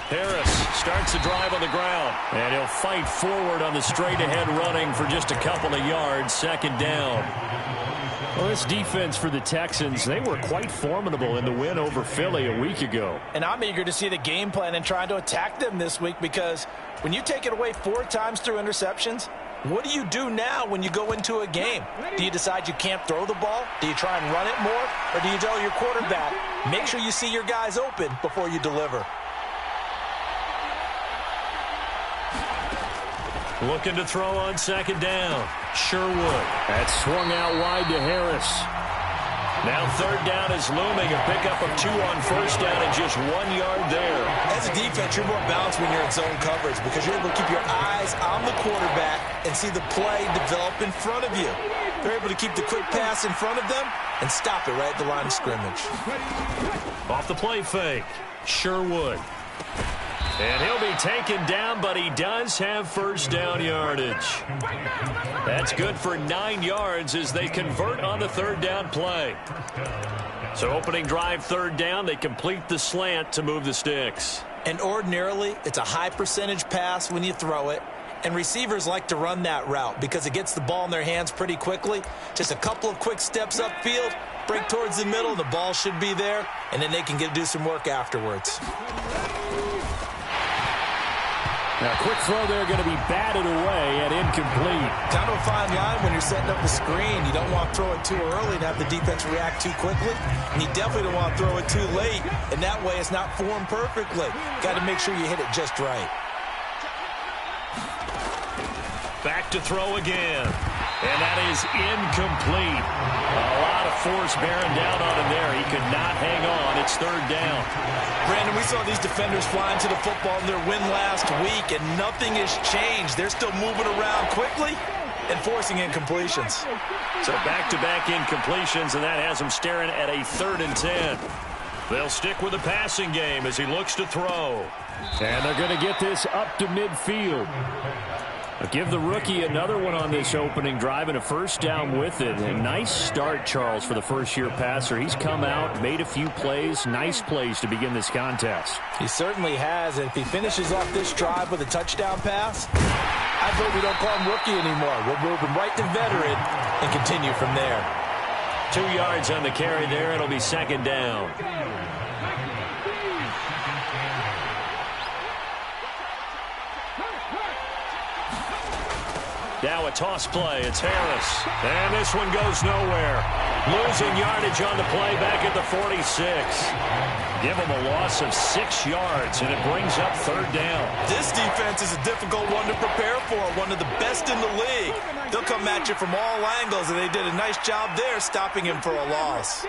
Harris starts the drive on the ground, and he'll fight forward on the straight-ahead running for just a couple of yards. Second down. Well, this defense for the Texans, they were quite formidable in the win over Philly a week ago. And I'm eager to see the game plan and trying to attack them this week, because when you take it away 4 times through interceptions, what do you do now when you go into a game? Do you decide you can't throw the ball? Do you try and run it more? Or do you tell your quarterback, make sure you see your guys open before you deliver? Looking to throw on second down. Sherwood. That's swung out wide to Harris. Now third down is looming. A pickup of 2 on first down and just 1 yard there. As a defense, you're more balanced when you're in zone coverage because you're able to keep your eyes on the quarterback and see the play develop in front of you. They're able to keep the quick pass in front of them and stop it right at the line of scrimmage. Off the play fake. Sherwood. And he'll be taken down, but he does have first down yardage. That's good for 9 yards as they convert on the third down play. So opening drive, third down, they complete the slant to move the sticks. And ordinarily, it's a high percentage pass when you throw it. And receivers like to run that route because it gets the ball in their hands pretty quickly. Just a couple of quick steps upfield, break towards the middle, the ball should be there, and then they can do some work afterwards. Now, quick throw there going to be batted away and incomplete. Down to a fine line when you're setting up the screen. You don't want to throw it too early and have the defense react too quickly. And you definitely don't want to throw it too late. And that way it's not formed perfectly. Got to make sure you hit it just right. Back to throw again. And that is incomplete. A lot of force bearing down on him there. He could not hang on. It's third down. Brandon, we saw these defenders flying to the football in their win last week, and nothing has changed. They're still moving around quickly and forcing incompletions. So back-to-back incompletions, and that has them staring at a 3rd and 10. They'll stick with the passing game as he looks to throw. And they're going to get this up to midfield. Give the rookie another one on this opening drive and a first down with it. A nice start, Charles, for the first-year passer. He's come out, made a few plays, nice plays to begin this contest. He certainly has, and if he finishes off this drive with a touchdown pass, I vote we don't call him rookie anymore. We'll move him right to veteran and continue from there. 2 yards on the carry there. It'll be second down. Now a toss play. It's Harris. And this one goes nowhere. Losing yardage on the play back at the 46. Give them a loss of 6 yards, and it brings up third down. This defense is a difficult one to prepare for, one of the best in the league. They'll come at you from all angles, and they did a nice job there stopping him for a loss.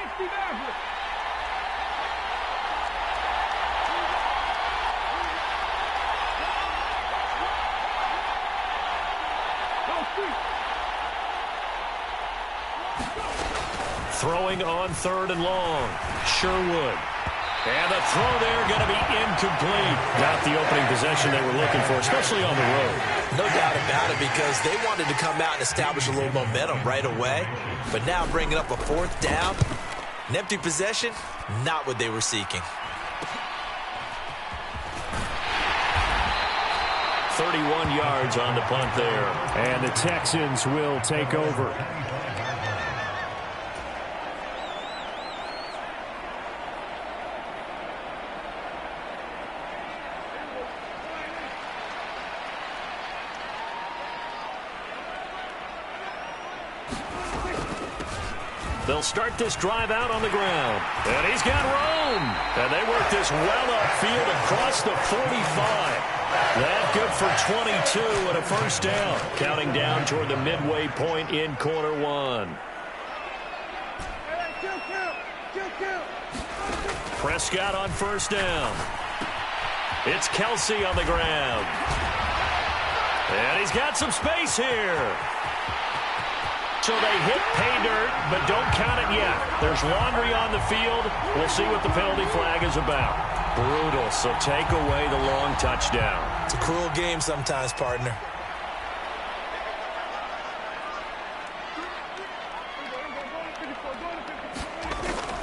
Throwing on 3rd and long. Sherwood. And the throw there going to be incomplete. Not the opening possession they were looking for, especially on the road. No doubt about it, because they wanted to come out and establish a little momentum right away. But now bringing up a 4th down, an empty possession, not what they were seeking. 31 yards on the punt there. And the Texans will take over. They'll start this drive out on the ground. And he's got room. And they work this well upfield across the 45. That good for 22 and a first down. Counting down toward the midway point in quarter 1. Prescott on first down. It's Kelsey on the ground. And he's got some space here. So they hit pay dirt, but don't count it yet. There's laundry on the field. We'll see what the penalty flag is about. Brutal, so take away the long touchdown. It's a cruel game sometimes, partner.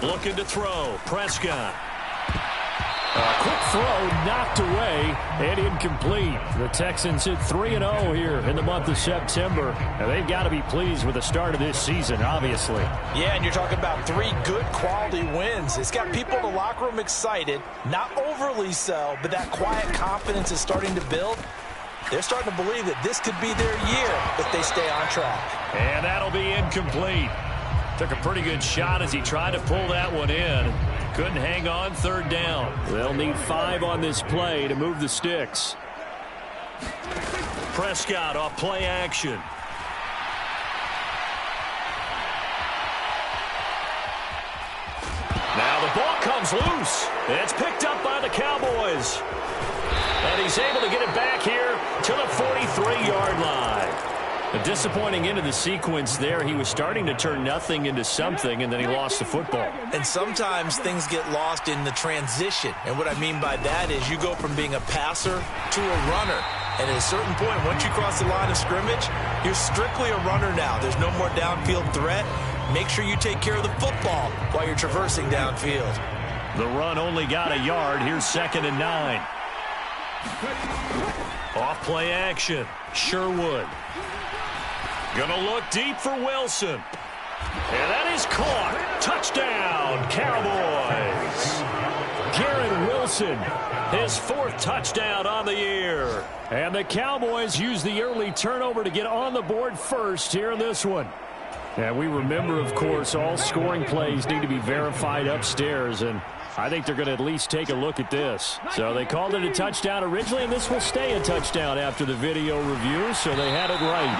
Looking to throw. Prescott. A quick throw knocked away and incomplete. The Texans hit 3-0 here in the month of September. And they've got to be pleased with the start of this season, obviously. Yeah, and you're talking about 3 good quality wins. It's got people in the locker room excited, not overly so, but that quiet confidence is starting to build. They're starting to believe that this could be their year if they stay on track. And that'll be incomplete. Took a pretty good shot as he tried to pull that one in. Couldn't hang on, third down. They'll need 5 on this play to move the sticks. Prescott off play action. Now the ball comes loose. It's picked up by the Cowboys. And he's able to get it back here to the 43-yard line. A disappointing end of the sequence there. He was starting to turn nothing into something, and then he lost the football. And sometimes things get lost in the transition. And what I mean by that is you go from being a passer to a runner. And at a certain point, once you cross the line of scrimmage, you're strictly a runner now. There's no more downfield threat. Make sure you take care of the football while you're traversing downfield. The run only got a yard. Here's 2nd and 9. Off play action. Sherwood. Gonna look deep for Wilson. And that is caught. Touchdown, Cowboys. Garrett Wilson, His 4th touchdown on the year. and the Cowboys use the early turnover to get on the board first here in this one. And we remember, of course, all scoring plays need to be verified upstairs, and I think they're going to at least take a look at this. So they called it a touchdown originally, and this will stay a touchdown after the video review, so they had it right.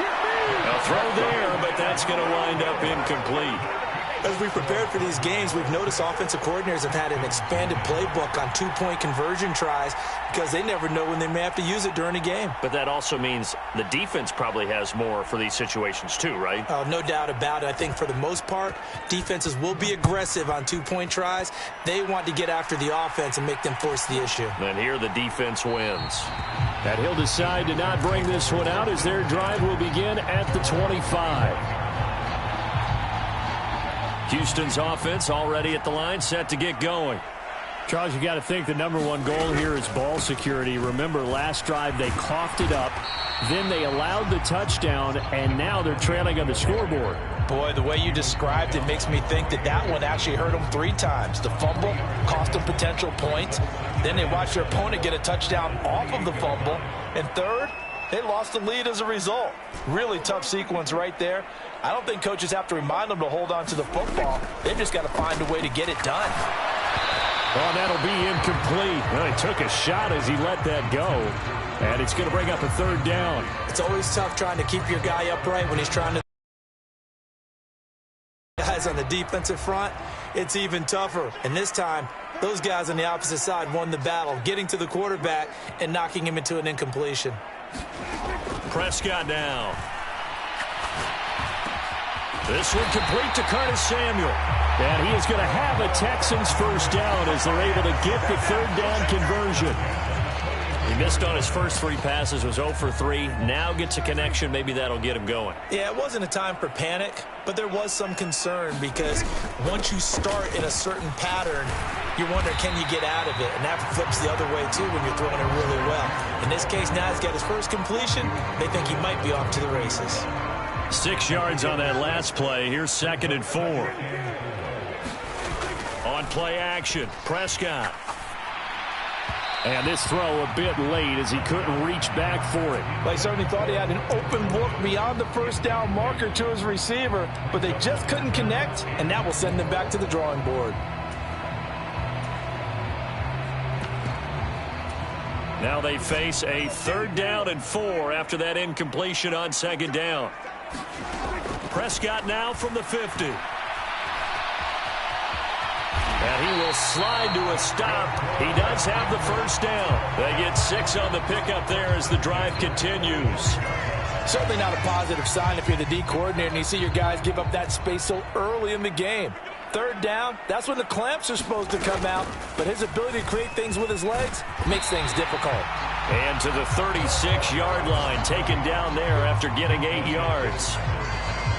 A throw there, but that's going to wind up incomplete. As we prepared for these games, we've noticed offensive coordinators have had an expanded playbook on 2-point conversion tries because they never know when they may have to use it during a game. But that also means the defense probably has more for these situations too, right? No doubt about it. I think for the most part, defenses will be aggressive on 2-point tries. They want to get after the offense and make them force the issue. And here the defense wins. And he'll decide to not bring this one out as their drive will begin at the 25. Houston's offense already at the line, set to get going. Charles, you got to think the #1 goal here is ball security. Remember, last drive they coughed it up, then they allowed the touchdown, and now they're trailing on the scoreboard. Boy, the way you described it makes me think that that one actually hurt them 3 times. The fumble cost them potential points. Then they watched their opponent get a touchdown off of the fumble. And third, they lost the lead as a result. Really tough sequence right there. I don't think coaches have to remind them to hold on to the football. They've just got to find a way to get it done. Oh, that'll be incomplete. Well, he took a shot as he let that go. And it's going to bring up a 3rd down. It's always tough trying to keep your guy upright when he's trying to guys on the defensive front. It's even tougher. And this time, those guys on the opposite side won the battle, getting to the quarterback and knocking him into an incompletion. Prescott now. This one complete to Curtis Samuel. And he is going to have a Texans first down as they're able to get the 3rd down conversion. He missed on his first 3 passes, was 0 for 3. Now gets a connection. Maybe that'll get him going. Yeah, it wasn't a time for panic, but there was some concern because once you start in a certain pattern, you wonder, can you get out of it? And that flips the other way, too, when you're throwing it really well. In this case, now he's got his first completion. They think he might be off to the races. 6 yards on that last play. Here's 2nd and 4. On play action, Prescott. And this throw a bit late as he couldn't reach back for it. Well, he certainly thought he had an open look beyond the first down marker to his receiver, but they just couldn't connect, and that will send them back to the drawing board. Now they face a 3rd down and 4 after that incompletion on 2nd down. Prescott now from the 50. And he will slide to a stop. He does have the first down. They get 6 on the pickup there as the drive continues. Certainly not a positive sign if you're the D coordinator and you see your guys give up that space so early in the game. 3rd down, that's when the clamps are supposed to come out, but his ability to create things with his legs makes things difficult. And to the 36-yard line, taken down there after getting 8 yards.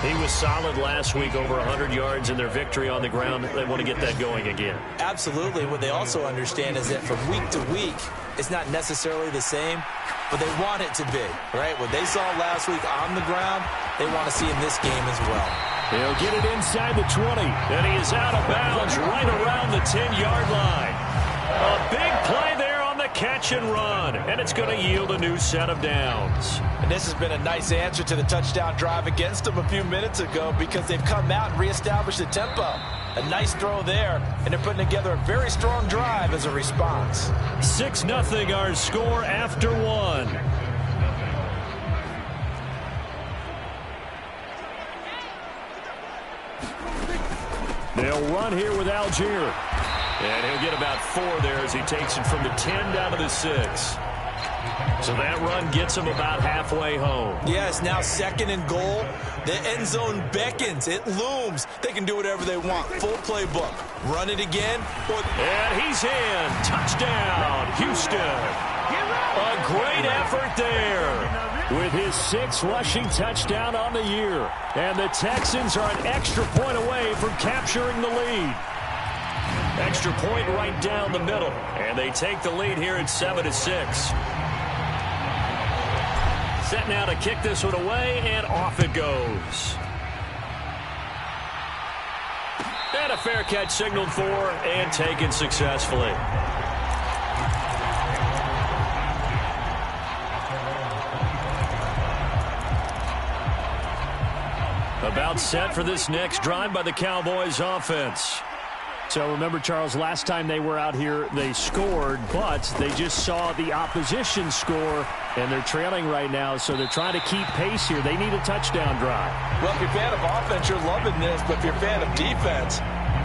He was solid last week, over 100 yards in their victory on the ground. They want to get that going again. Absolutely. What they also understand is that from week to week, it's not necessarily the same, but they want it to be, right? What they saw last week on the ground, they want to see in this game as well. He'll get it inside the 20. And he is out of bounds right around the 10-yard line. A big play there on the catch and run, and it's going to yield a new set of downs. And this has been a nice answer to the touchdown drive against them a few minutes ago because they've come out and reestablished the tempo. A nice throw there, and they're putting together a very strong drive as a response. 6-0 our score after one. They'll run here with Algier. And he'll get about 4 there as he takes it from the 10 down to the 6. So that run gets him about halfway home. Yes, now 2nd and goal. The end zone beckons. It looms. They can do whatever they want. Full playbook. Run it again. And he's in. Touchdown, Houston. A great effort there. With his 6th rushing touchdown on the year. And the Texans are an extra point away from capturing the lead. Extra point right down the middle. And they take the lead here at 7-6. Set now to kick this one away, and off it goes. And a fair catch signaled for and taken successfully. About set for this next drive by the Cowboys offense. So remember, Charles, last time they were out here, they scored, but they just saw the opposition score, and they're trailing right now, so they're trying to keep pace here. They need a touchdown drive. Well, if you're a fan of offense, you're loving this, but if you're a fan of defense,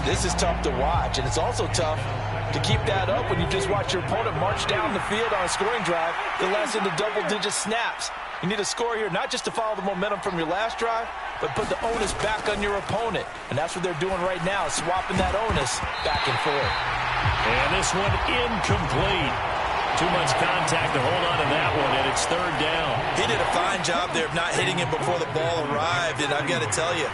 this is tough to watch, and it's also tough to keep that up when you just watch your opponent march down the field on a scoring drive that lasts into double-digit snaps. You need a score here, not just to follow the momentum from your last drive, but put the onus back on your opponent. And that's what they're doing right now, swapping that onus back and forth. And this one incomplete. Too much contact to hold on to that one, and it's 3rd down. He did a fine job there of not hitting it before the ball arrived, and I've got to tell you,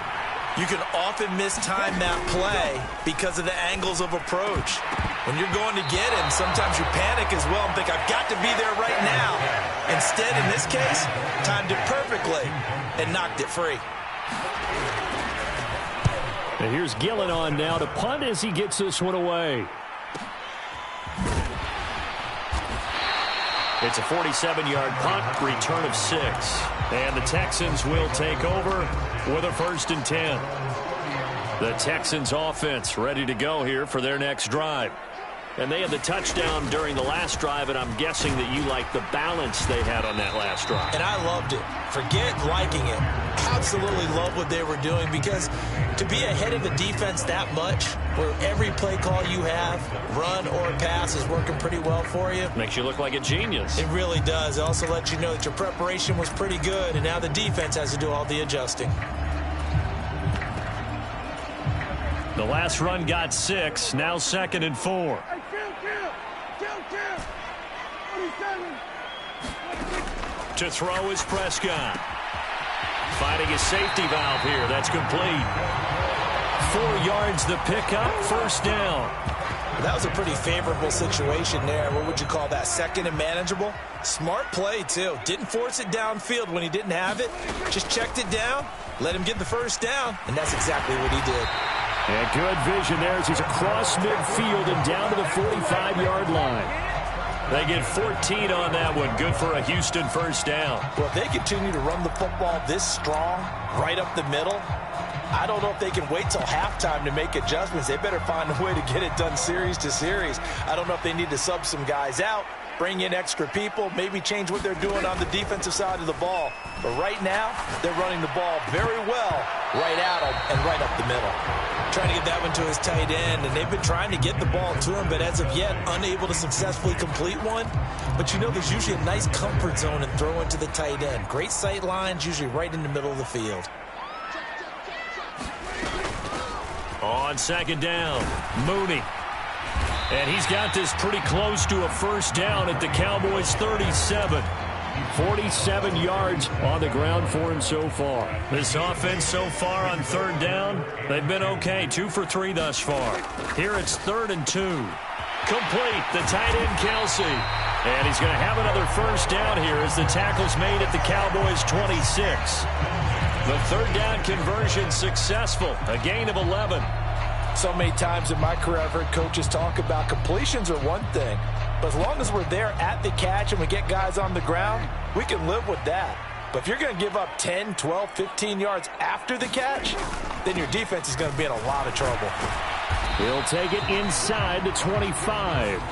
you can often mistime that play because of the angles of approach. When you're going to get him, sometimes you panic as well and think, I've got to be there right now. Instead, in this case, timed it perfectly and knocked it free. And here's Gillen on now to punt as he gets this one away. It's a 47-yard punt, return of 6. And the Texans will take over with a 1st and 10. The Texans offense ready to go here for their next drive. And they had the touchdown during the last drive, and I'm guessing that you like the balance they had on that last drive. And I loved it. Forget liking it. Absolutely love what they were doing, because to be ahead of a defense that much, where every play call you have, run or pass, is working pretty well for you. Makes you look like a genius. It really does. It also lets you know that your preparation was pretty good, and now the defense has to do all the adjusting. The last run got 6, now 2nd and 4. To throw is Prescott. Finding his safety valve here. That's complete. 4 yards the pickup, 1st down. That was a pretty favorable situation there. What would you call that? 2nd and manageable? Smart play, too. Didn't force it downfield when he didn't have it. Just checked it down, let him get the 1st down, and that's exactly what he did. And good vision there as he's across midfield and down to the 45-yard line. They get 14 on that one. Good for a Houston 1st down. Well, if they continue to run the football this strong, right up the middle, I don't know if they can wait till halftime to make adjustments. They better find a way to get it done series to series. I don't know if they need to sub some guys out, bring in extra people, maybe change what they're doing on the defensive side of the ball. But right now, they're running the ball very well right at him and right up the middle. Trying to get that one to his tight end, and they've been trying to get the ball to him, but as of yet, unable to successfully complete one. But you know, there's usually a nice comfort zone in throwing to the tight end. Great sight lines, usually right in the middle of the field. On 2nd down, Mooney. And he's got this pretty close to a 1st down at the Cowboys 37. 47 yards on the ground for him so far. This offense so far on third down, they've been okay. 2 for 3 thus far. Here it's 3rd and 2. Complete. The tight end, Kelsey. And he's going to have another first down here as the tackle's made at the Cowboys' 26. The third down conversion successful. A gain of 11. So many times in my career, I've heard coaches talk about completions are one thing. But as long as we're there at the catch and we get guys on the ground, we can live with that. But if you're going to give up 10, 12, 15 yards after the catch, then your defense is going to be in a lot of trouble. He'll take it inside the 25.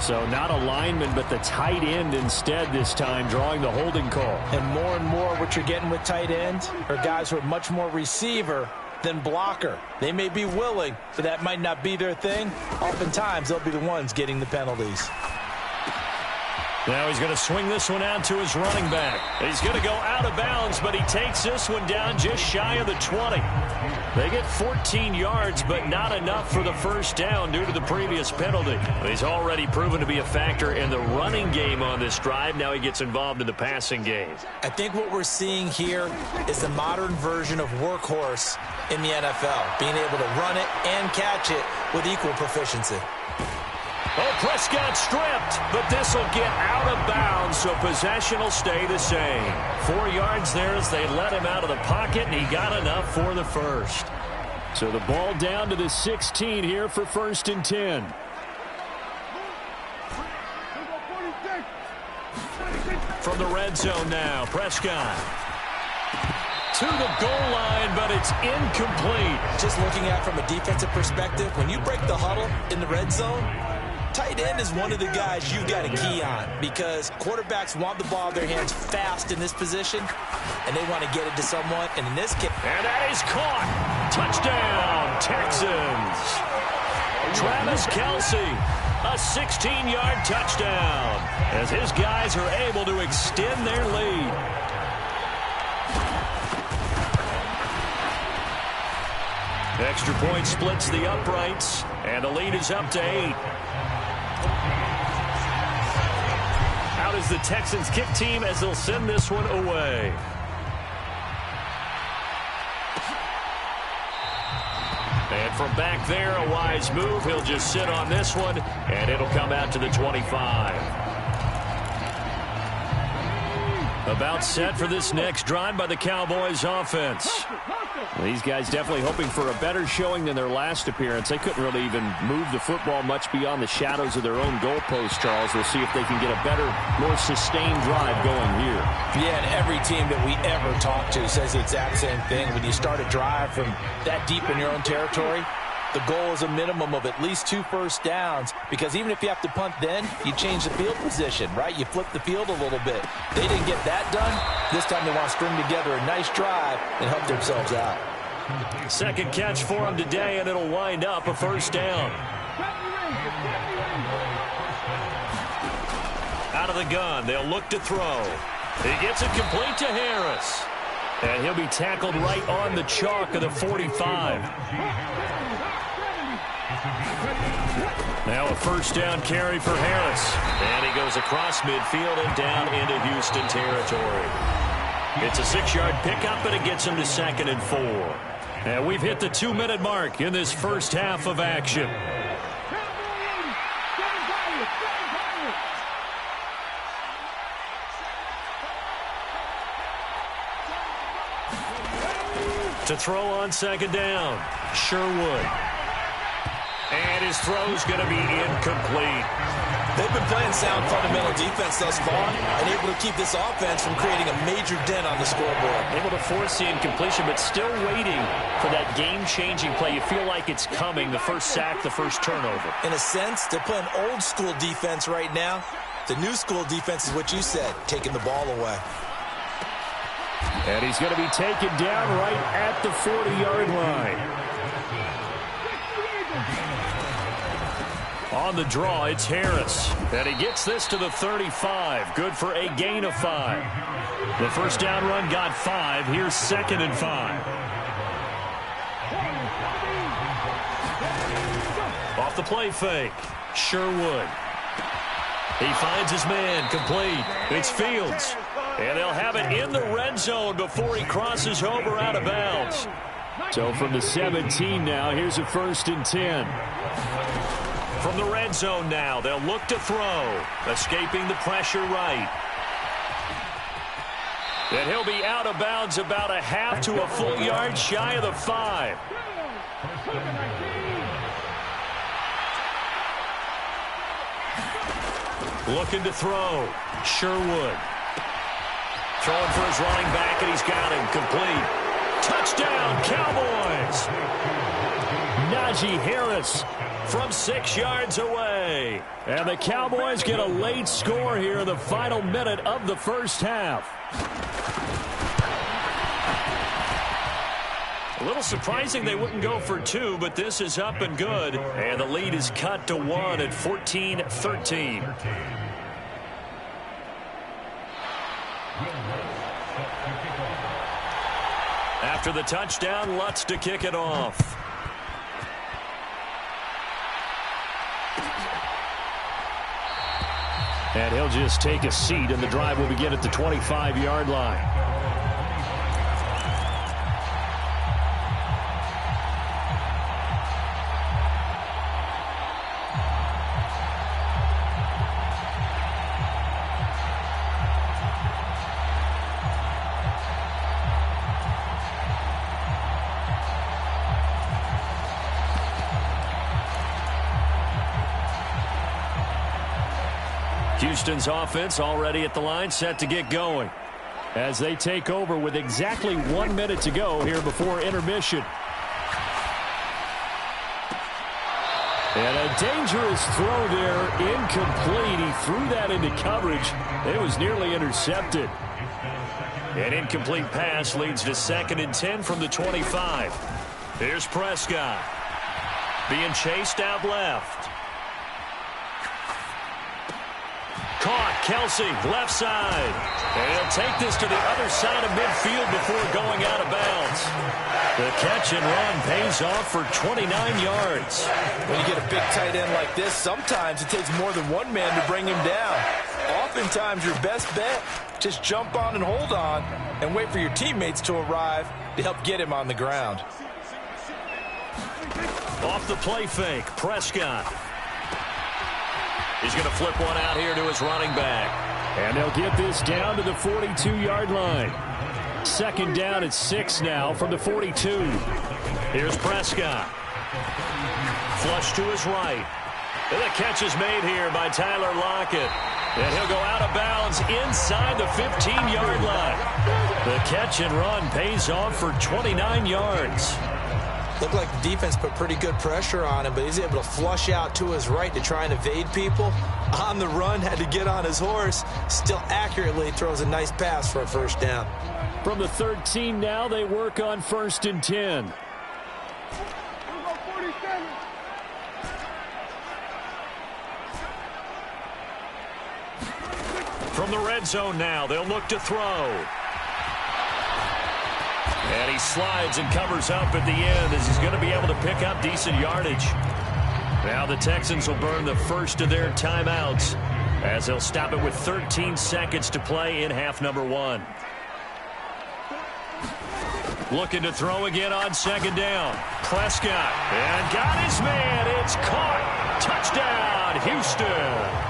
So not a lineman, but the tight end instead this time, drawing the holding call. And more what you're getting with tight ends are guys who are much more receiver than blocker. They may be willing, but that might not be their thing. Oftentimes, they'll be the ones getting the penalties. Now he's going to swing this one out to his running back. He's going to go out of bounds, but he takes this one down just shy of the 20. They get 14 yards, but not enough for the first down due to the previous penalty. He's already proven to be a factor in the running game on this drive. Now he gets involved in the passing game. I think what we're seeing here is the modern version of workhorse in the NFL, being able to run it and catch it with equal proficiency. Oh, Prescott stripped, but this will get out of bounds, so possession will stay the same. 4 yards there as they let him out of the pocket, and he got enough for the first. So the ball down to the 16 here for 1st and 10. From the red zone now, Prescott to the goal line, but it's incomplete. Just looking at it from a defensive perspective, when you break the huddle in the red zone, tight end is one of the guys you've got to key on because quarterbacks want the ball in their hands fast in this position, and they want to get it to someone. And in this case, and that is caught. Touchdown, Texans. Travis Kelce, a 16-yard touchdown as his guys are able to extend their lead. Extra point splits the uprights, and the lead is up to 8. Out is the Texans kick team as they'll send this one away. And from back there, a wise move. He'll just sit on this one, and it'll come out to the 25. About set for this next drive by the Cowboys offense. These guys definitely hoping for a better showing than their last appearance. They couldn't really even move the football much beyond the shadows of their own goalpost, Charles. We'll see if they can get a better, more sustained drive going here. Yeah, and every team that we ever talk to says the exact same thing. When you start a drive from that deep in your own territory, the goal is a minimum of at least 2 first downs, because even if you have to punt then, you change the field position, right? You flip the field a little bit. They didn't get that done. This time they want to string together a nice drive and help themselves out. Second catch for him today, and it'll wind up a first down. Out of the gun, they'll look to throw. He gets it complete to Harris. And he'll be tackled right on the chalk of the 45. Now a first down carry for Harris. And he goes across midfield and down into Houston territory. It's a 6-yard pickup, and it gets him to 2nd and 4. And we've hit the 2-minute mark in this first half of action. To throw on 2nd down, Sherwood. And his throw's going to be incomplete. They've been playing sound fundamental defense thus far and able to keep this offense from creating a major dent on the scoreboard. Able to force the incompletion, but still waiting for that game-changing play. You feel like it's coming, the first sack, the first turnover. In a sense, they're playing old-school defense right now. The new-school defense is what you said, taking the ball away. And he's going to be taken down right at the 40-yard line. On the draw, it's Harris. And he gets this to the 35. Good for a gain of 5. The first down run got 5. Here's 2nd and 5. Off the play fake, Sherwood. He finds his man, complete. It's Fields. And they'll have it in the red zone before he crosses over out of bounds. So from the 17 now, here's a 1st and 10. From the red zone now, they'll look to throw. Escaping the pressure right. And he'll be out of bounds about a half to a full yard shy of the 5. Looking to throw. Sherwood. Throwing for his running back, and he's got him. Complete. Touchdown, Cowboys! Najee Harris from 6 yards away. And the Cowboys get a late score here in the final minute of the first half. A little surprising they wouldn't go for 2, but this is up and good. And the lead is cut to 1 at 14-13. After the touchdown, Lutz to kick it off. And he'll just take a seat, and the drive will begin at the 25-yard line. Houston's offense already at the line, set to get going. As they take over with exactly 1 minute to go here before intermission. And a dangerous throw there, incomplete. He threw that into coverage. It was nearly intercepted. An incomplete pass leads to 2nd and 10 from the 25. Here's Prescott. Being chased out left. Caught, Kelsey, left side. And he'll take this to the other side of midfield before going out of bounds. The catch and run pays off for 29 yards. When you get a big tight end like this, sometimes it takes more than one man to bring him down. Oftentimes, your best bet, just jump on and hold on and wait for your teammates to arrive to help get him on the ground. Off the play fake, Prescott. He's going to flip one out here to his running back. And they'll get this down to the 42-yard line. 2nd down at 6 now from the 42. Here's Prescott. Flush to his right. And the catch is made here by Tyler Lockett. And he'll go out of bounds inside the 15-yard line. The catch and run pays off for 29 yards. Looked like the defense put pretty good pressure on him, but he's able to flush out to his right to try and evade people. On the run, had to get on his horse. Still accurately throws a nice pass for a 1st down. From the 13 now, they work on 1st and 10. From the red zone now, they'll look to throw. And he slides and covers up at the end as he's going to be able to pick up decent yardage. Now the Texans will burn the first of their timeouts as they'll stop it with 13 seconds to play in half number 1. Looking to throw again on 2nd down. Prescott. And got his man. It's caught. Touchdown, Houston.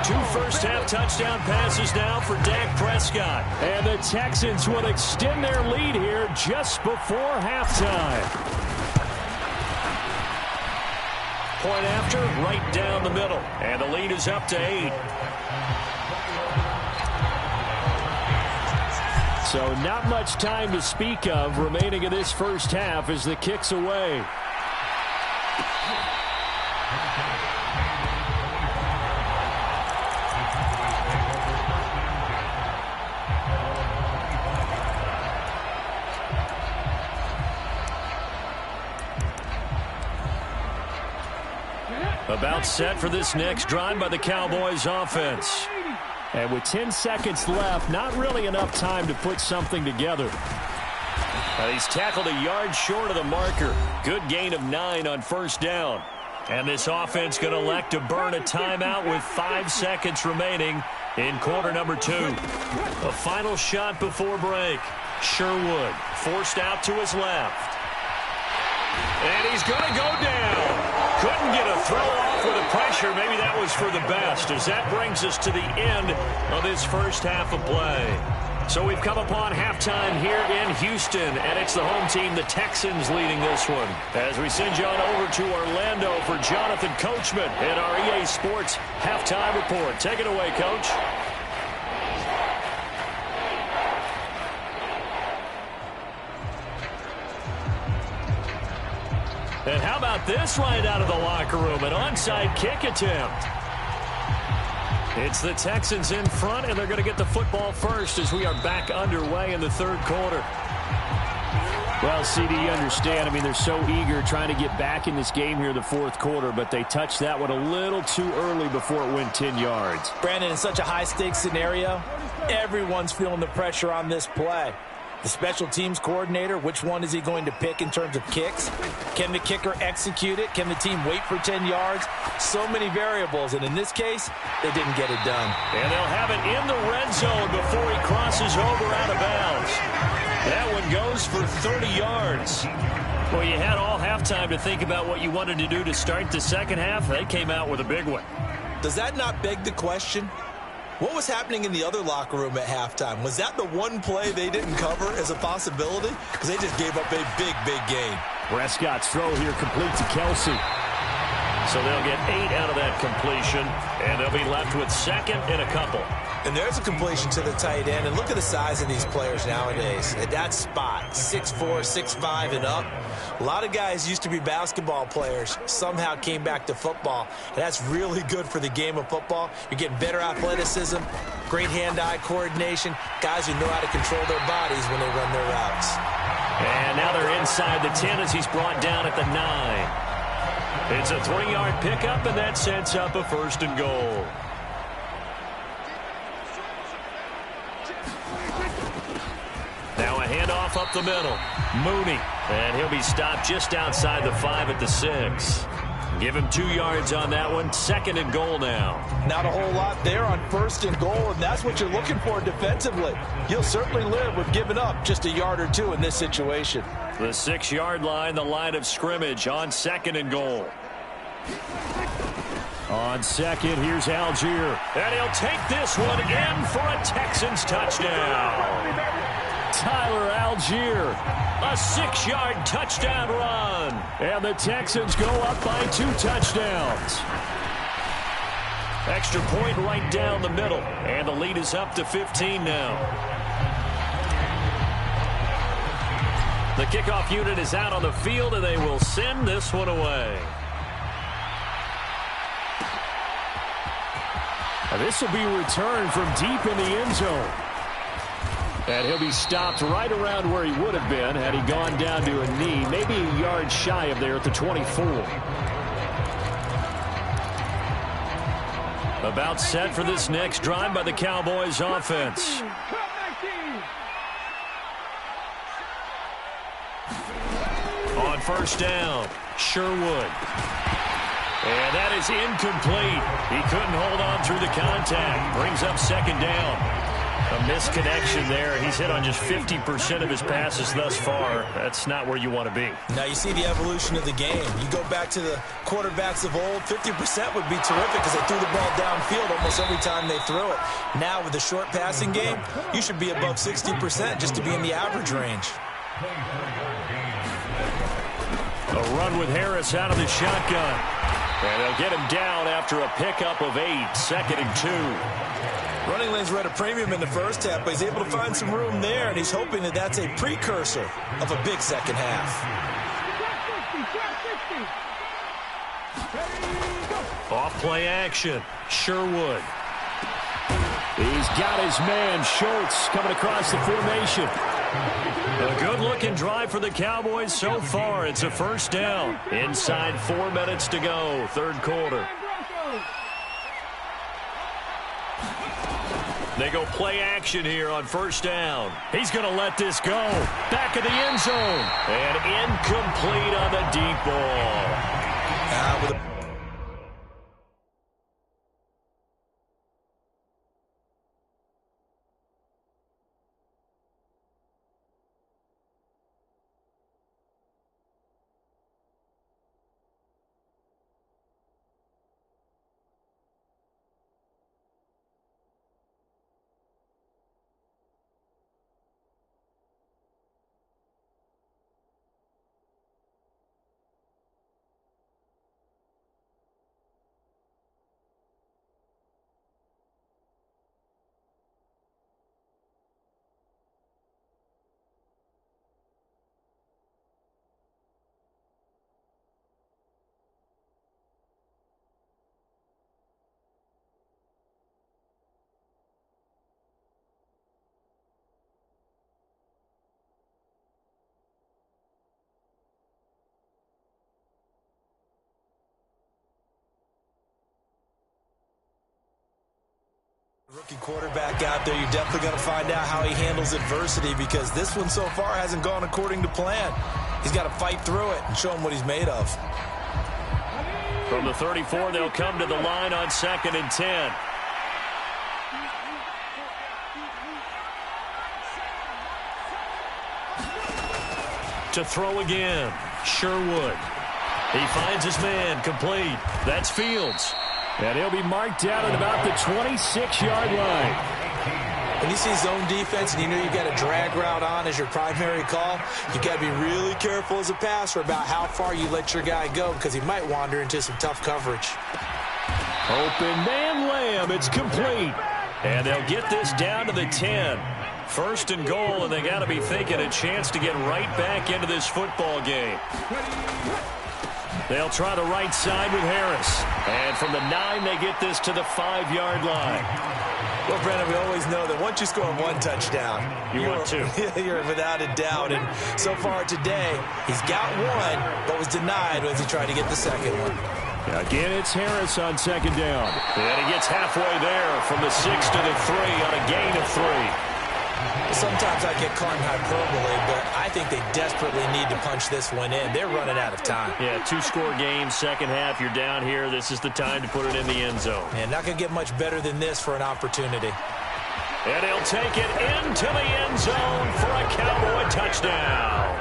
2 first-half touchdown passes now for Dak Prescott. And the Texans will extend their lead here just before halftime. Point after, right down the middle. And the lead is up to 8. So not much time to speak of remaining in this first half as the kick's away. About set for this next drive by the Cowboys offense. And with 10 seconds left, not really enough time to put something together. He's tackled a yard short of the marker. Good gain of 9 on 1st down. And this offense going to elect to burn a timeout with 5 seconds remaining in quarter number 2. A final shot before break. Sherwood forced out to his left. And he's going to go down. Couldn't get a throw off with the pressure. Maybe that was for the best, as that brings us to the end of this first half of play. So we've come upon halftime here in Houston, and it's the home team, the Texans, leading this one. As we send you on over to Orlando for Jonathan Coachman in our EA Sports halftime report. Take it away, Coach. And how about this right out of the locker room? An onside kick attempt. It's the Texans in front, and they're going to get the football first as we are back underway in the third quarter. Well, CD, you understand. I mean, they're so eager trying to get back in this game here in the fourth quarter, but they touched that one a little too early before it went 10 yards. Brandon, in such a high-stakes scenario, everyone's feeling the pressure on this play. The special teams coordinator, which one is he going to pick in terms of kicks? Can the kicker execute it? Can the team wait for 10 yards? So many variables, and in this case, they didn't get it done. And they'll have it in the red zone before he crosses over out of bounds. That one goes for 30 yards. Well, you had all halftime to think about what you wanted to do to start the second half. They came out with a big one. Does that not beg the question? What was happening in the other locker room at halftime? Was that the one play they didn't cover as a possibility? Because they just gave up a big, big gain. Prescott's throw here complete to Kelsey. So they'll get 8 out of that completion, and they'll be left with second and a couple. And there's a completion to the tight end. And look at the size of these players nowadays. At that spot, 6'4", 6'5", and up. A lot of guys used to be basketball players, somehow came back to football. And that's really good for the game of football. You're getting better athleticism, great hand-eye coordination, guys who know how to control their bodies when they run their routes. And now they're inside the 10 as he's brought down at the 9. It's a 3-yard pickup, and that sets up a first and goal. Now a handoff up the middle. Mooney. And he'll be stopped just outside the 5 at the 6. Give him 2 yards on that one. Second and goal now. Not a whole lot there on first and goal, and that's what you're looking for defensively. You'll certainly live with giving up just a yard or 2 in this situation. The 6-yard line, the line of scrimmage on second and goal. On second, here's Algier. And he'll take this one in for a Texans touchdown. Tyler Algier, a 6-yard touchdown run. And the Texans go up by 2 touchdowns. Extra point right down the middle. And the lead is up to 15 now. The kickoff unit is out on the field, and they will send this one away. And this will be returned from deep in the end zone. And he'll be stopped right around where he would have been had he gone down to a knee, maybe a yard shy of there at the 24. About set for this next drive by the Cowboys offense. On first down, Sherwood. And that is incomplete. He couldn't hold on through the contact. Brings up second down. A misconnection there. He's hit on just 50% of his passes thus far. That's not where you want to be. Now you see the evolution of the game. You go back to the quarterbacks of old, 50% would be terrific because they threw the ball downfield almost every time they threw it. Now with the short passing game, you should be above 60% just to be in the average range. A run with Harris out of the shotgun. And they'll get him down after a pickup of 8, second and 2. Running lanes were at a premium in the first half, but he's able to find some room there, and he's hoping that that's a precursor of a big second half. Off play action, Sherwood. He's got his man, Schultz, coming across the formation. A good-looking drive for the Cowboys so far. It's a first down. Inside 4 minutes to go, third quarter. They go play action here on first down. He's going to let this go. Back of the end zone. And incomplete on the deep ball. Rookie quarterback out there, you're definitely going to find out how he handles adversity, because this one so far hasn't gone according to plan. He's got to fight through it and show him what he's made of. From the 34, they'll come to the line on 2nd and 10. To throw again, Sherwood. He finds his man, complete. That's Fields. And he'll be marked down at about the 26-yard line. When you see zone defense and you know you've got a drag route on as your primary call, you've got to be really careful as a passer about how far you let your guy go, because he might wander into some tough coverage. Open man Lamb, it's complete. And they'll get this down to the 10. 1st and goal, and they got to be thinking a chance to get right back into this football game. They'll try the right side with Harris. And from the 9, they get this to the 5-yard line. Well, Brandon, we always know that once you score one touchdown, you want two. You're without a doubt. And so far today, he's got one, but was denied as he tried to get the second one. Again, it's Harris on 2nd down. And he gets halfway there from the 6 to the 3 on a gain of 3. Sometimes I get caught in hyperbole, but I think they desperately need to punch this one in. They're running out of time. Yeah, 2-score game, second half, you're down here. This is the time to put it in the end zone. And not going to get much better than this for an opportunity. And he'll take it into the end zone for a Cowboy touchdown.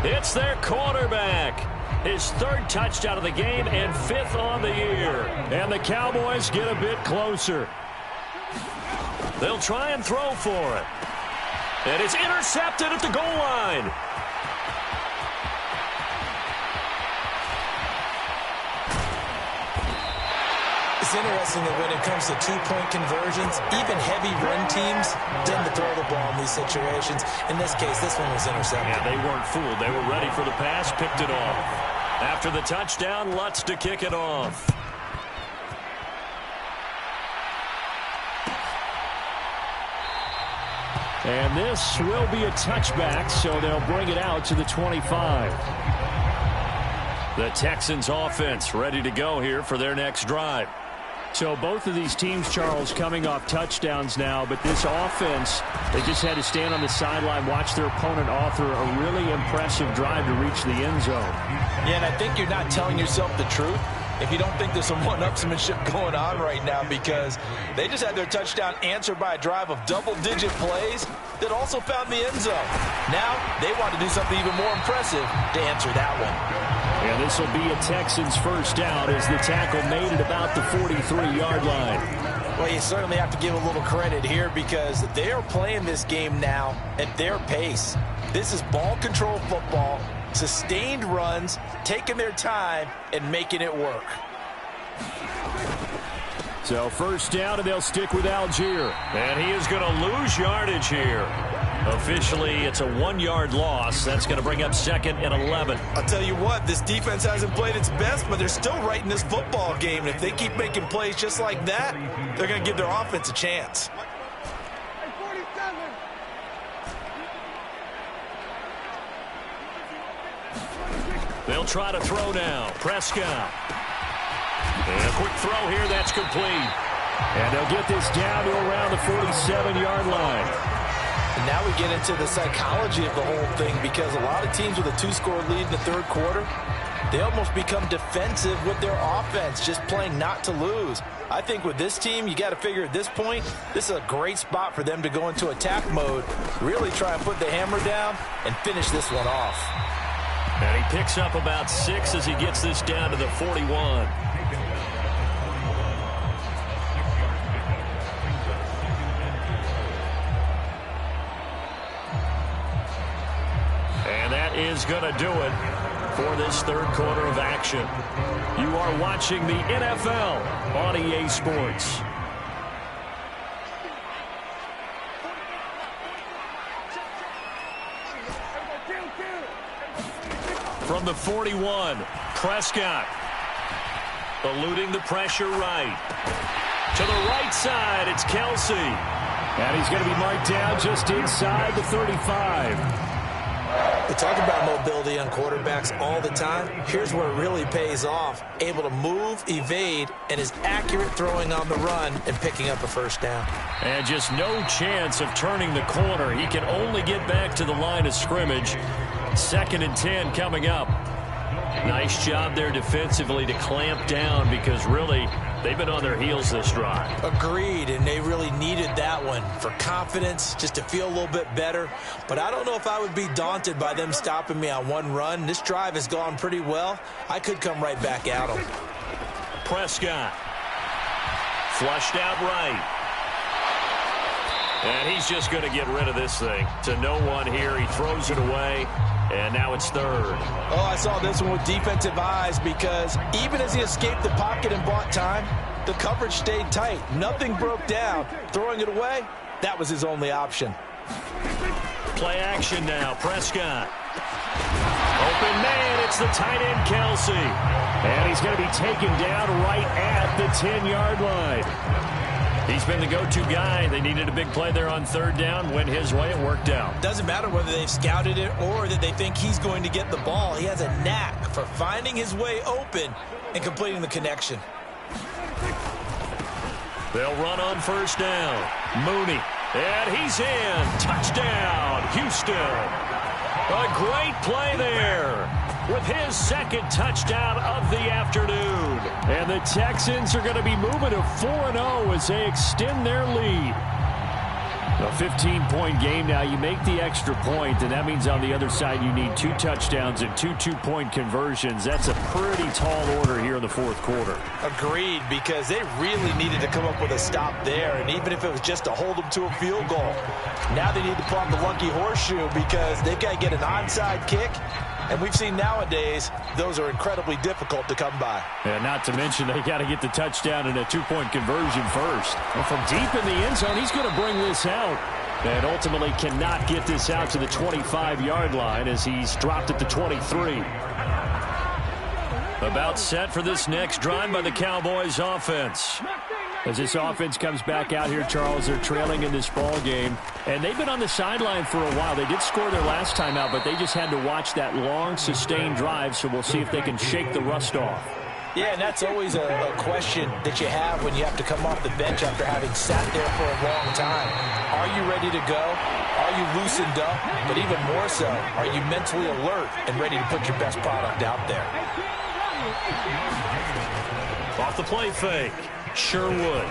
It's their quarterback. His 3rd touchdown of the game and 5th on the year. And the Cowboys get a bit closer. They'll try and throw for it. And it's intercepted at the goal line. It's interesting that when it comes to 2-point conversions, even heavy run teams tend to throw the ball in these situations. In this case, this one was intercepted. Yeah, they weren't fooled. They were ready for the pass, picked it off. After the touchdown, Lutz to kick it off. And this will be a touchback, so they'll bring it out to the 25. The Texans offense ready to go here for their next drive. So both of these teams, Charles, coming off touchdowns now, but this offense, they just had to stand on the sideline, watch their opponent author a really impressive drive to reach the end zone. Yeah, and I think you're not telling yourself the truth if you don't think there's some one-upsmanship going on right now, because they just had their touchdown answered by a drive of double-digit plays that also found the end zone. Now they want to do something even more impressive to answer that one. And this will be a Texans first down as the tackle made at about the 43-yard line. Well, you certainly have to give a little credit here, because they are playing this game now at their pace. This is ball control football, sustained runs, taking their time, and making it work. So first down, and they'll stick with Algier. And he is going to lose yardage here. Officially, it's a 1-yard loss. That's going to bring up 2nd and 11. I'll tell you what, this defense hasn't played its best, but they're still right in this football game. And if they keep making plays just like that, they're going to give their offense a chance. They'll try to throw now. Prescott. And a quick throw here. That's complete. And they'll get this down to around the 47-yard line. And now we get into the psychology of the whole thing, because a lot of teams with a 2-score lead in the 3rd quarter, they almost become defensive with their offense, just playing not to lose. I think with this team, you got to figure at this point, this is a great spot for them to go into attack mode, really try and put the hammer down and finish this one off. And he picks up about 6 as he gets this down to the 41. And that is going to do it for this 3rd quarter of action. You are watching the NFL on EA Sports. From the 41, Prescott eluding the pressure right. To the right side, it's Kelsey. And he's going to be marked down just inside the 35. We talk about mobility on quarterbacks all the time. Here's where it really pays off. Able to move, evade, and is accurate throwing on the run and picking up a first down. And just no chance of turning the corner. He can only get back to the line of scrimmage. 2nd and 10 coming up. Nice job there defensively to clamp down because really they've been on their heels this drive. Agreed, and they really needed that one for confidence, just to feel a little bit better. But I don't know if I would be daunted by them stopping me on one run. This drive has gone pretty well. I could come right back at them. Prescott. Flushed out right. And he's just going to get rid of this thing. To no one here. He throws it away. And now it's 3rd. Oh, I saw this one with defensive eyes because even as he escaped the pocket and bought time, the coverage stayed tight. Nothing broke down. Throwing it away, that was his only option. Play action now. Prescott. Open man. It's the tight end, Kelsey. And he's going to be taken down right at the 10-yard line. He's been the go-to guy. They needed a big play there on 3rd down. Went his way. It worked out. Doesn't matter whether they've scouted it or that they think he's going to get the ball. He has a knack for finding his way open and completing the connection. They'll run on 1st down. Mooney. And he's in. Touchdown, Houston. A great play there with his 2nd touchdown of the afternoon. And the Texans are going to be moving to 4-0 as they extend their lead. A 15-point game now. You make the extra point, and that means on the other side you need 2 touchdowns and 2 two-point conversions. That's a pretty tall order here in the 4th quarter. Agreed, because they really needed to come up with a stop there, and even if it was just to hold them to a field goal. Now they need to pull out the lucky horseshoe because they've got to get an onside kick. And we've seen nowadays those are incredibly difficult to come by. And not to mention they got to get the touchdown and a 2-point conversion first. And from deep in the end zone, he's going to bring this out. And ultimately cannot get this out to the 25-yard line as he's dropped at the 23. About set for this next drive by the Cowboys offense. As this offense comes back out here, Charles, they're trailing in this ball game. And they've been on the sideline for a while. They did score their last time out, but they just had to watch that long, sustained drive, so we'll see if they can shake the rust off. Yeah, and that's always a question that you have when you have to come off the bench after having sat there for a long time. Are you ready to go? Are you loosened up? But even more so, are you mentally alert and ready to put your best product out there? Off the play fake. Sherwood.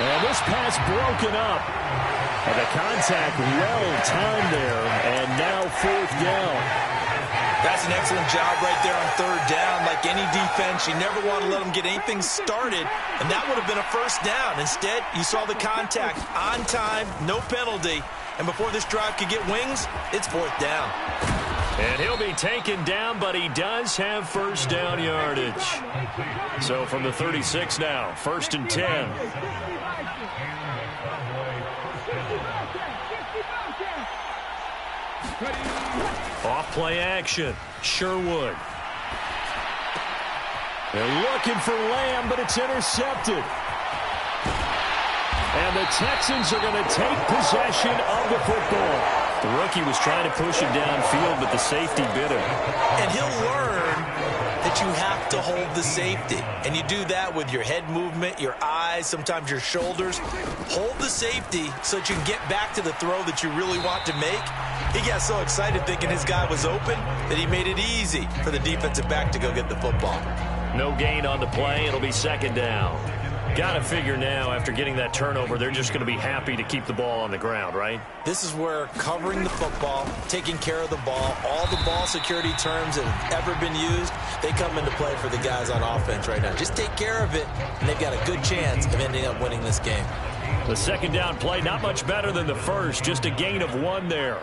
And this pass broken up. And the contact well timed there. And now 4th down. That's an excellent job right there on 3rd down. Like any defense, you never want to let them get anything started. And that would have been a first down. Instead, you saw the contact on time, no penalty. And before this drive could get wings, it's 4th down. And he'll be taken down, but he does have first down yardage. So from the 36 now, 1st and 10. Off play action. Sherwood. They're looking for Lamb, but it's intercepted. And the Texans are going to take possession of the football. The rookie was trying to push him downfield, but the safety bit him. And he'll learn that you have to hold the safety. And you do that with your head movement, your eyes, sometimes your shoulders. Hold the safety so that you can get back to the throw that you really want to make. He got so excited thinking his guy was open that he made it easy for the defensive back to go get the football. No gain on the play. It'll be 2nd down. Got to figure now, after getting that turnover, they're just going to be happy to keep the ball on the ground, right? This is where covering the football, taking care of the ball, all the ball security terms that have ever been used, they come into play for the guys on offense right now. Just take care of it, and they've got a good chance of ending up winning this game. The 2nd down play, not much better than the first, just a gain of 1 there.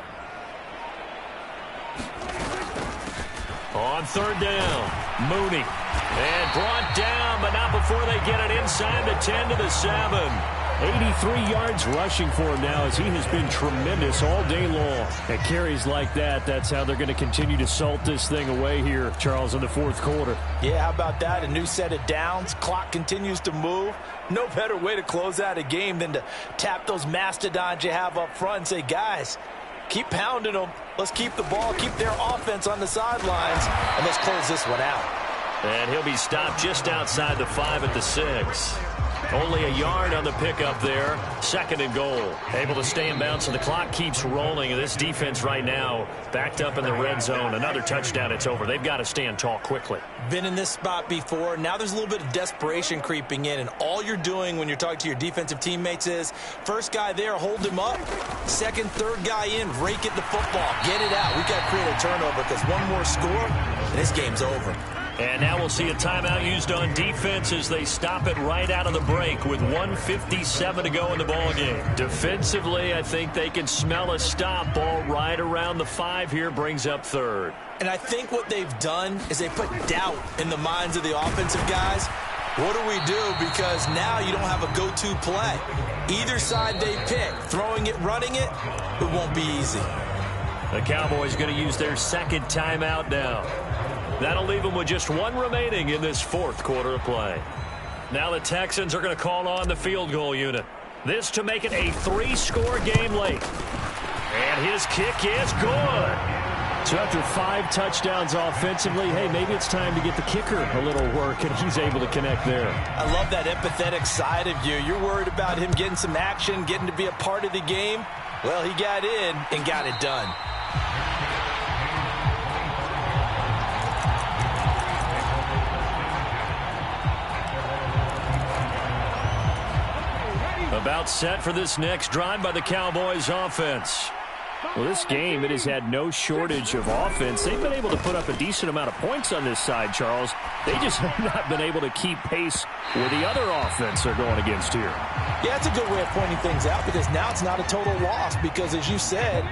On 3rd down, Mooney. And brought down, but not before they get it inside the 10 to the 7. 83 yards rushing for him now as he has been tremendous all day long. And carries like that, that's how they're going to continue to salt this thing away here, Charles, in the 4th quarter. Yeah, how about that? A new set of downs. Clock continues to move. No better way to close out a game than to tap those mastodons you have up front and say, guys, Keep pounding them. Let's keep the ball, keep their offense on the sidelines, and let's close this one out. And he'll be stopped just outside the 5 at the 6. Only a yard on the pickup there. 2nd and goal. Able to stay in bounds, so the clock keeps rolling. This defense right now backed up in the red zone. Another touchdown, it's over. They've got to stand tall quickly. Been in this spot before. Now there's a little bit of desperation creeping in, and all you're doing when you're talking to your defensive teammates is first guy there, hold him up. Second, third guy in, rake at the football. Get it out. We've got to create a turnover because one more score, and this game's over. And now we'll see a timeout used on defense as they stop it right out of the break with 1:57 to go in the ballgame. Defensively, I think they can smell a stop. Ball right around the 5 here, brings up 3rd. And I think what they've done is they put doubt in the minds of the offensive guys. What do we do? Because now you don't have a go-to play. Either side they pick, throwing it, running it, it won't be easy. The Cowboys going to use their 2nd timeout now. That'll leave them with just 1 remaining in this 4th quarter of play. Now the Texans are going to call on the field goal unit. This to make it a 3-score game late. And his kick is good. So after 5 touchdowns offensively, hey, maybe it's time to get the kicker a little work, and he's able to connect there. I love that empathetic side of you. You're worried about him getting some action, getting to be a part of the game. Well, he got in and got it done. About set for this next drive by the Cowboys offense. Well, this game, it has had no shortage of offense. They've been able to put up a decent amount of points on this side, Charles. They just have not been able to keep pace with the other offense they're going against here. Yeah, it's a good way of pointing things out because now it's not a total loss because, as you said,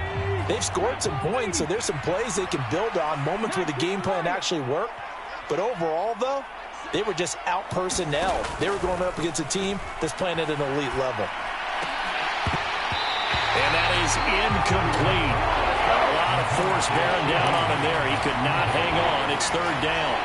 they've scored some points, so there's some plays they can build on, moments where the game plan actually worked. But overall, though, they were just out-personnel. They were going up against a team that's playing at an elite level. And that is incomplete. A lot of force bearing down on him there. He could not hang on. It's 3rd down.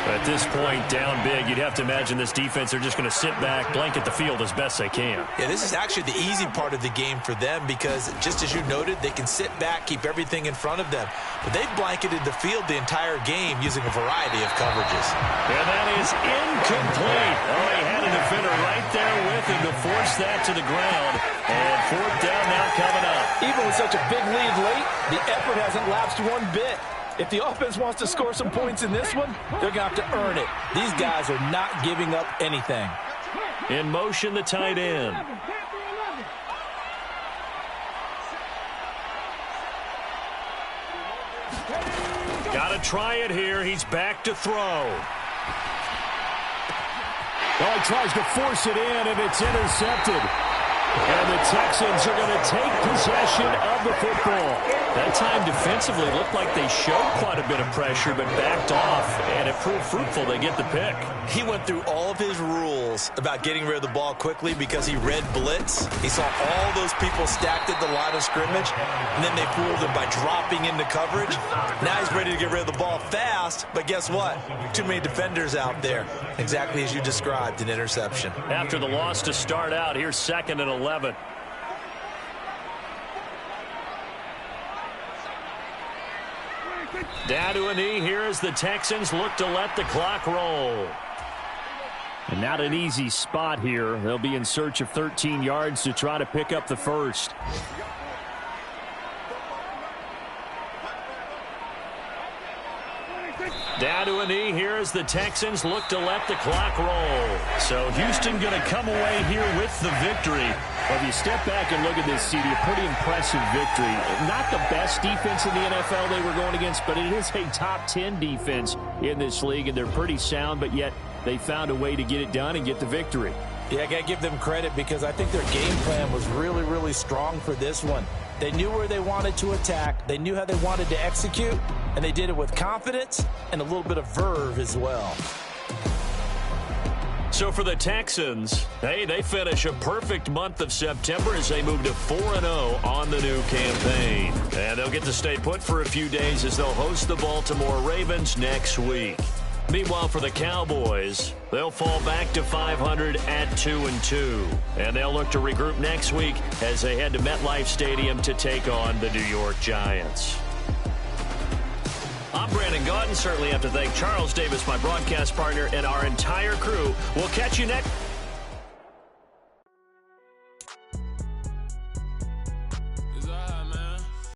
At this point, down big, you'd have to imagine this defense, they're just going to sit back, blanket the field as best they can. Yeah, this is actually the easy part of the game for them because, just as you noted, they can sit back, keep everything in front of them. But they've blanketed the field the entire game using a variety of coverages. And that is incomplete. Oh, he had a defender right there with him to force that to the ground. And 4th down now coming up. Even with such a big lead late, the effort hasn't lapsed one bit. If the offense wants to score some points in this one, they're going to have to earn it. These guys are not giving up anything. In motion, the tight end. Got to try it here. He's back to throw. Well, he tries to force it in, and it's intercepted. And the Texans are going to take possession of the football. That time defensively looked like they showed quite a bit of pressure but backed off, and it proved fruitful. They get the pick. He went through all of his rules about getting rid of the ball quickly because he read blitz. He saw all those people stacked at the line of scrimmage, and then they fooled him by dropping into coverage. Now he's ready to get rid of the ball fast, but guess what? Too many defenders out there. Exactly as you described, an interception. After the loss to start out, here's 2nd and 11. Down to a knee here as the Texans look to let the clock roll. And not an easy spot here. They'll be in search of 13 yards to try to pick up the first. Down to a knee here as the Texans look to let the clock roll. So Houston going to come away here with the victory. Well, if you step back and look at this, CD, a pretty impressive victory. Not the best defense in the NFL they were going against, but it is a top 10 defense in this league, and they're pretty sound, but yet they found a way to get it done and get the victory. Yeah, I got to give them credit because I think their game plan was really, really strong for this one. They knew where they wanted to attack. They knew how they wanted to execute, and they did it with confidence and a little bit of verve as well. So for the Texans, hey, they finish a perfect month of September as they move to 4-0 on the new campaign. And they'll get to stay put for a few days as they'll host the Baltimore Ravens next week. Meanwhile, for the Cowboys, they'll fall back to 500 at 2-2. And they'll look to regroup next week as they head to MetLife Stadium to take on the New York Giants. I'm Brandon Gaudin. Certainly have to thank Charles Davis, my broadcast partner, and our entire crew. We'll catch you next.